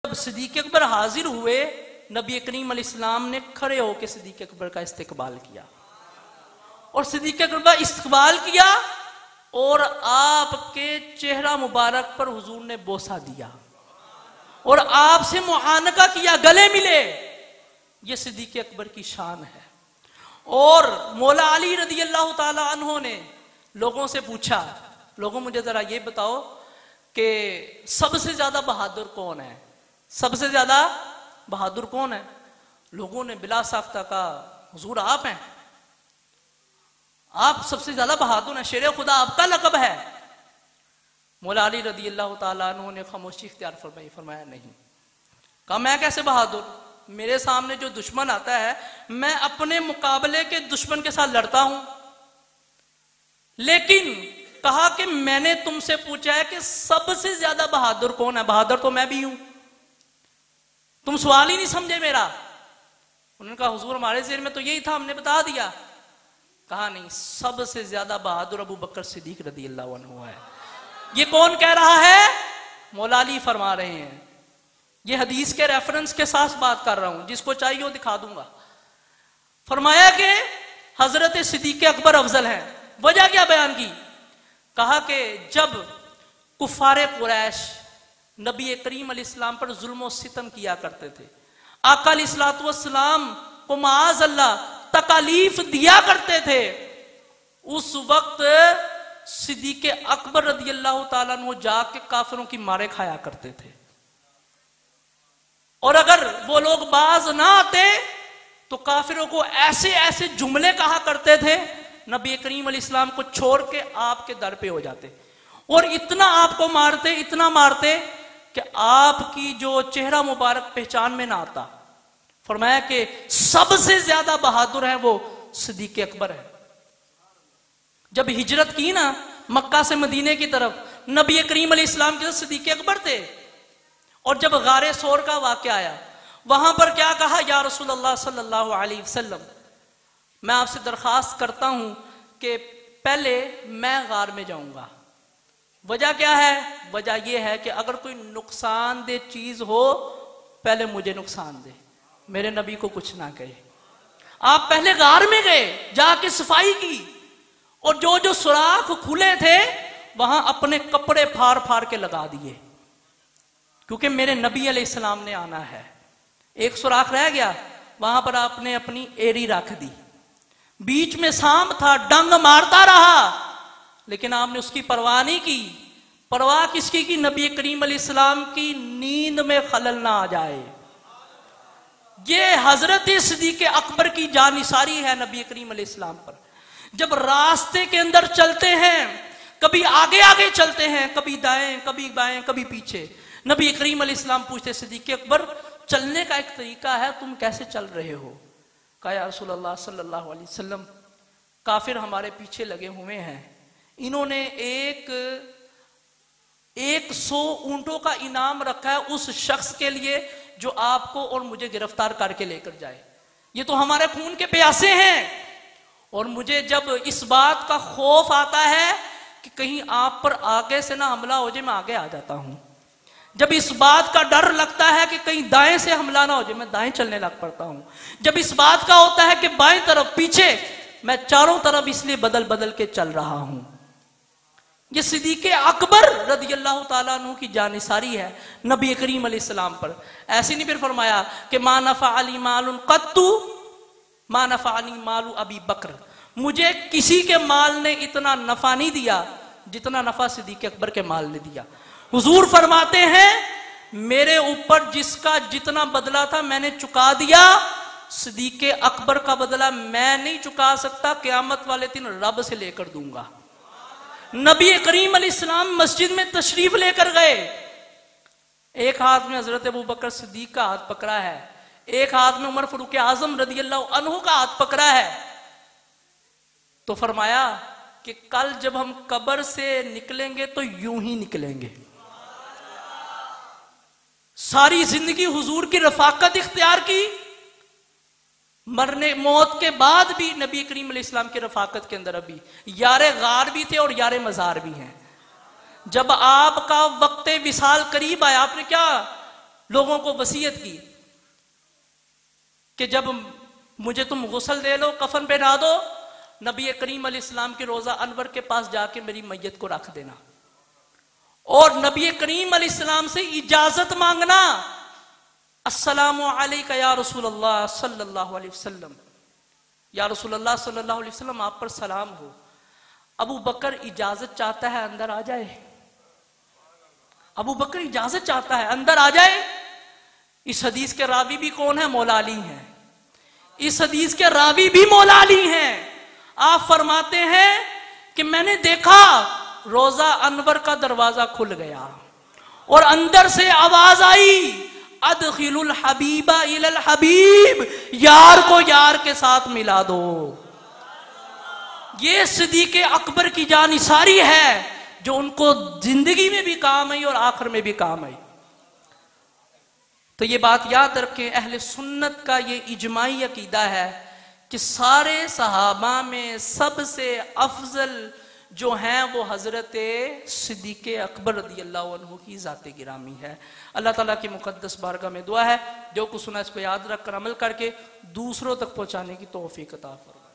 जब सिद्दीक़ अकबर हाजिर हुए, नबी करीम अलैहिस्सलाम ने खड़े होकर सिद्दीक़ अकबर का इस्तकबाल किया और सिद्दीक़ अकबर इस्तकबाल किया और आपके चेहरा मुबारक पर हुजूर ने बोसा दिया और आपसे मुआनका किया, गले मिले। ये सिद्दीक़ अकबर की शान है। और मौला अली रज़ी अल्लाह ताला अन्हो ने लोगों से पूछा, लोगों मुझे जरा ये बताओ कि सबसे ज्यादा बहादुर कौन है, सबसे ज्यादा बहादुर कौन है? लोगों ने बिला साख्ता कहा, हुजूर आप हैं, आप सबसे ज्यादा बहादुर हैं, शेर खुदा आपका लक़ब है। मौला अली रज़ी अल्लाह ताला अन्हु ने खामोशी इख्तियार फरमाई, फरमाया नहीं। कहा मैं कैसे बहादुर, मेरे सामने जो दुश्मन आता है मैं अपने मुकाबले के दुश्मन के साथ लड़ता हूं, लेकिन कहा कि मैंने तुमसे पूछा है कि सबसे ज्यादा बहादुर कौन है, बहादुर तो मैं भी हूं, तुम सवाल ही नहीं समझे मेरा। उन्होंने कहा हुजूर हमारे ज़हन में तो यही था, हमने बता दिया। कहा नहीं, सबसे ज्यादा बहादुर अबू बकर सिद्दीक रज़ी अल्लाह अन्हु है। ये कौन कह रहा है? मौला अली फरमा रहे हैं। ये हदीस के रेफरेंस के साथ बात कर रहा हूं, जिसको चाहिए वो दिखा दूंगा। फरमाया कि हजरत सिद्दीक अकबर अफजल हैं। वजह क्या बयान की? कहा कि जब कुफारे कुरैश नबी करीम अलैहिस्सलाम पर जुल्म सितम किया करते थे, आका अलैहिस्सलातु वस्सलाम को माअज़ अल्लाह तकालीफ दिया करते थे, उस वक्त सिद्दीक अकबर रज़ी अल्लाह ताला अन्हु जाके काफिरों की मारे खाया करते थे। और अगर वो लोग बाज ना आते तो काफिरों को ऐसे ऐसे जुमले कहा करते थे, नबी करीम अलैहिस्सलाम को छोड़ के आपके दर पे हो जाते और इतना आपको मारते, इतना मारते कि आपकी जो चेहरा मुबारक पहचान में ना आता। फरमाया कि सबसे ज्यादा बहादुर है वो सिद्दीक अकबर है। जब हिजरत की ना मक्का से मदीने की तरफ, नबी करीम अलैहिस्सलाम के साथ सिद्दीक अकबर थे। और जब गारे सोर का वाक़या आया, वहां पर क्या कहा, या रसूल अल्लाह सल्लल्लाहु अलैहि वसल्लम, मैं आपसे दरखास्त करता हूं कि पहले मैं गार में जाऊंगा। वजह क्या है? वजह यह है कि अगर कोई नुकसानदेह चीज हो पहले मुझे नुकसान दे, मेरे नबी को कुछ ना कहे। आप पहले गार में गए, जाके सफाई की और जो जो सुराख खुले थे वहां अपने कपड़े फाड़ फाड़ के लगा दिए, क्योंकि मेरे नबी अलैहिस्सलाम ने आना है। एक सुराख रह गया, वहां पर आपने अपनी एड़ी रख दी, बीच में सांप था, डंग मारता रहा, लेकिन आपने उसकी परवाह नहीं की। परवाह किसकी की? नबी करीम अलैहिस्सलाम की नींद में खलल ना आ जाए। ये हजरत सिद्दीक अकबर की जानिसारी है नबी करीम अलैहिस्सलाम पर। जब रास्ते के अंदर चलते हैं, कभी आगे आगे चलते हैं, कभी दाएं, कभी बाएं, कभी पीछे, नबी करीम अलैहिस्सलाम पूछते सिद्दीक अकबर चलने का एक तरीका है, तुम कैसे चल रहे हो? कहा या रसूल अल्लाह सल्लल्लाहु अलैहि वसल्लम, काफिर हमारे पीछे लगे हुए हैं, इन्होंने 100 ऊंटों का इनाम रखा है उस शख्स के लिए जो आपको और मुझे गिरफ्तार करके लेकर जाए। ये तो हमारे खून के प्यासे हैं और मुझे जब इस बात का खौफ आता है कि कहीं आप पर आगे से ना हमला हो जाए, मैं आगे आ जाता हूं। जब इस बात का डर लगता है कि कहीं दाएं से हमला ना हो जाए, मैं दाएं चलने लग पड़ता हूं। जब इस बात का होता है कि बाएं तरफ पीछे, मैं चारों तरफ इसलिए बदल बदल के चल रहा हूं। ये सिद्दीक अकबर रज़ी अल्लाह ताला अन्हु की जानिसारी है नबी करीम अलैहिस्सलाम पर। ऐसे नहीं फिर फरमाया कि मा नफा अली मालुन कत्तु मा नफा अली मालू अबी बकर, मुझे किसी के माल ने इतना नफा नहीं दिया जितना नफा सिद्दीक अकबर के माल ने दिया। हुजूर फरमाते हैं मेरे ऊपर जिसका जितना बदला था मैंने चुका दिया, सिद्दीक अकबर का बदला मैं नहीं चुका सकता, क़यामत वाले दिन रब से लेकर दूंगा। नबी करीम अलैहिस्सलाम मस्जिद में तशरीफ लेकर गए, एक हाथ में हजरत अबू बकर सिद्दीक का हाथ पकड़ा है, एक हाथ में उमर फारूक आजम रज़ी अल्लाह अन्हु का हाथ पकड़ा है। तो फरमाया कि कल जब हम कब्र से निकलेंगे तो यूं ही निकलेंगे। सारी जिंदगी हुजूर की रफाकत इख्तियार की, मरने मौत के बाद भी नबी करीम अलैहिस्सलाम की रफाकत के अंदर अभी यारे गार भी थे और यारे मजार भी हैं। जब आपका वक्ते विसाल करीब आया, आपने क्या लोगों को वसीयत की कि जब मुझे तुम गुस्ल दे लो, कफन पहना दो, नबी करीम अलैहिस्सलाम के रोजा अनवर के पास जाके मेरी मैयत को रख देना और नबी करीम अलैहिस्सलाम से इजाजत मांगना, अस्सलामु अलैका या रसूलल्लाह सल्लल्लाहु अलैहि वसल्लम, या रसूलल्लाह सल्लल्लाहु अलैहि वसल्लम आप पर सलाम हो। अबू बकर इजाजत चाहता है अंदर आ जाए, अबू बकर इजाजत चाहता है अंदर आ जाए। इस हदीस के रावी भी कौन है? मौला अली हैं। इस हदीस के रावी भी मौला अली हैं। आप फरमाते हैं कि मैंने देखा रोजा अनवर का दरवाजा खुल गया और अंदर से आवाज आई, अदखिलुल हबीबा इलल हबीब, यार को यार के साथ मिला दो। ये सिद्दीक़ अकबर की जानिसारी है जो उनको जिंदगी में भी काम आई और आखिर में भी काम आई। तो ये बात याद रखें, अहले सुन्नत का ये इजमाई अकीदा है कि सारे सहाबा में सबसे अफजल जो हैं वो हजरत सिद्दीक़ अकबर रदियल्लाहु अन्हु की ज़ात गिरामी है। अल्लाह ताला की मुक़द्दस बारगाह में दुआ है जो कुछ सुना इसको याद रखकर अमल करके दूसरों तक पहुंचाने की तौफीक अता फरमाए।